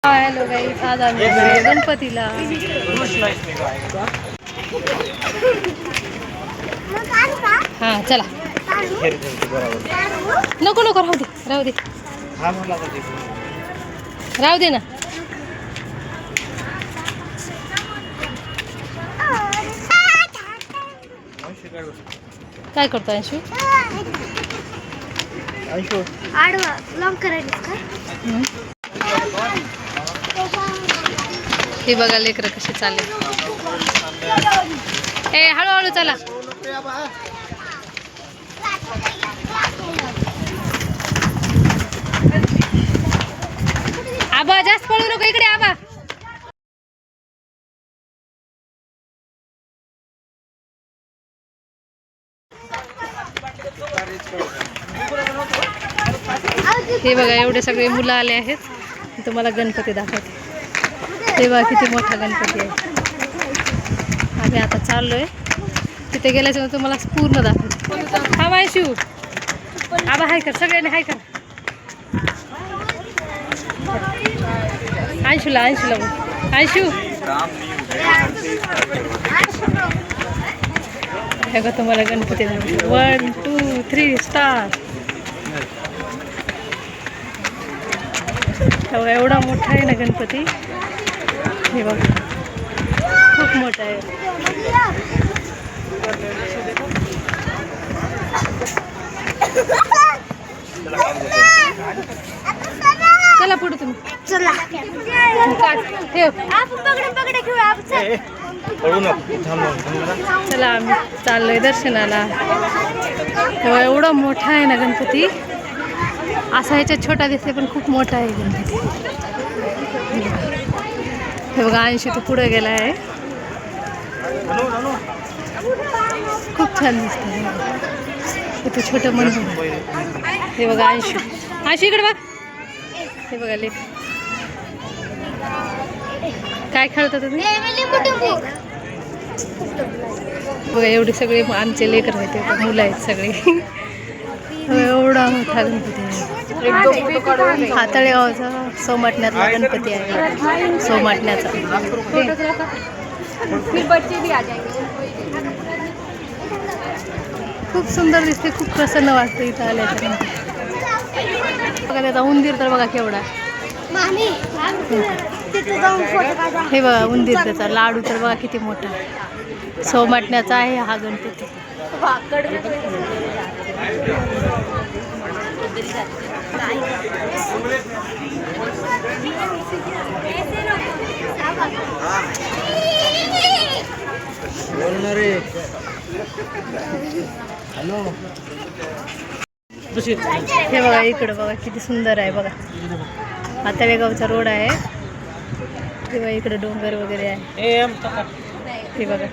Hello गाईस, आज आम्ही गणपतीला हा चला. नको नको, राहू दे राहू दे राहू दे ना. काय करतो अंशू? आडवा लॉंग करायचं का? हे बघा लेकरं कसे चालले. ए हळूहळू चला. आबा जास्त पळू नको, इकडे आबा. हे बघा एवढे सगळे मुलं आले आहेत. तुम्हाला गणपती दाखवते. तेव्हा किती मोठा गणपती आहे. आम्ही आता चाललोय तिथे गेल्याच्या तुम्हाला पूर्ण दाखवते. हा मायशू आबा हाय कर, सगळ्यांनी हाय कर. अंशूला अंशूला बोल. अंशू हे बघा तुम्हाला गणपती दाखवते. 1 2 3 स्टार. एवढा मोठा आहे ना गणपती. हे बघा खूप मोठा आहे. चला पुढे तुम्ही. चला चला आम्ही चाललोय दर्शनाला. तेव्हा एवढा मोठा आहे ना गणपती. असा ह्याच्यात छोटा दिसते पण खूप मोठा आहे गणपती. हे बघा अंशू तो पुढे गेला आहे. खूप छान दिसतं. इथे छोटं मंदिर. हे बघा अंशू अंशू इकडे बघ. हे बघा लेक काय खेळता तुम्ही? बघा एवढे सगळे आमचे लेकर आहेत, मुलं आहेत सगळे. एवढा मोठा गणपती आहे. हातळेगावचा सोमाटण्याचा गणपती आहे. सोमाटण्याचा खूप सुंदर दिसते. खूप प्रसन्न वाटतं इथं आल्याच्या. बघा त्याचा उंदीर तर बघा केवढा. हे बघा उंदीर त्याचा. लाडू तर बघा किती मोठा. सोमाटण्याचा आहे हा गणपती. हे बघा इकडं बघा किती सुंदर आहे. बघा हातळेगावचा रोड आहे. तेव्हा इकडे डोंगर वगैरे आहे. हे बघा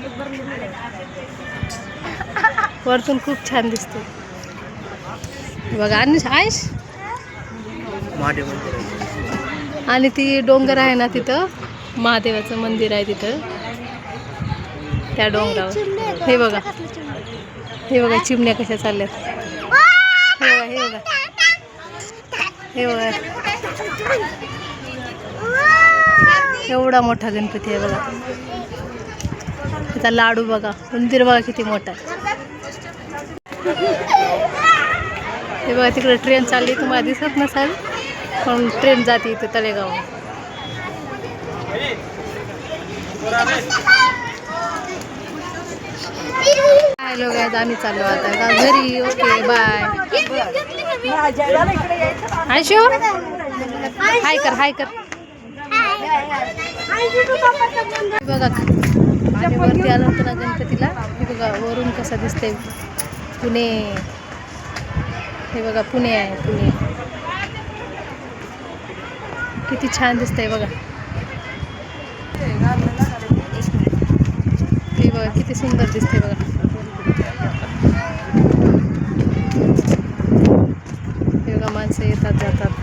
वरतून खूप छान दिसते. बघा आयश आणि ती डोंगर आहे ना तिथं महादेवाचं मंदिर आहे तिथं त्या डोंगरावर. हे बघा हे बघा चिमण्या कशा चालल्यात. हे बघा हे बघा हे बघा एवढा मोठा गणपती आहे बघा. त्याचा लाडू बघा. मंदिर बघा किती मोठा आहे. हे बघा तिकडे ट्रेन चालली. तुम्हाला दिसत नसेल पण ट्रेन जाते इथं तळेगाव. हॅलो गाईज, आम्ही चाललो आता घरी. Okay bye. आयशू हाय कर हाय कर. बघा आम्ही वरती आलो होतो ना गणपतीला. हे बघा वरून कसा दिसतंय पुणे. हे बघा पुणे आहे. पुणे किती छान दिसतंय बघा. हे बघा किती सुंदर दिसते बघा. हे बघा माणसं येतात जातात.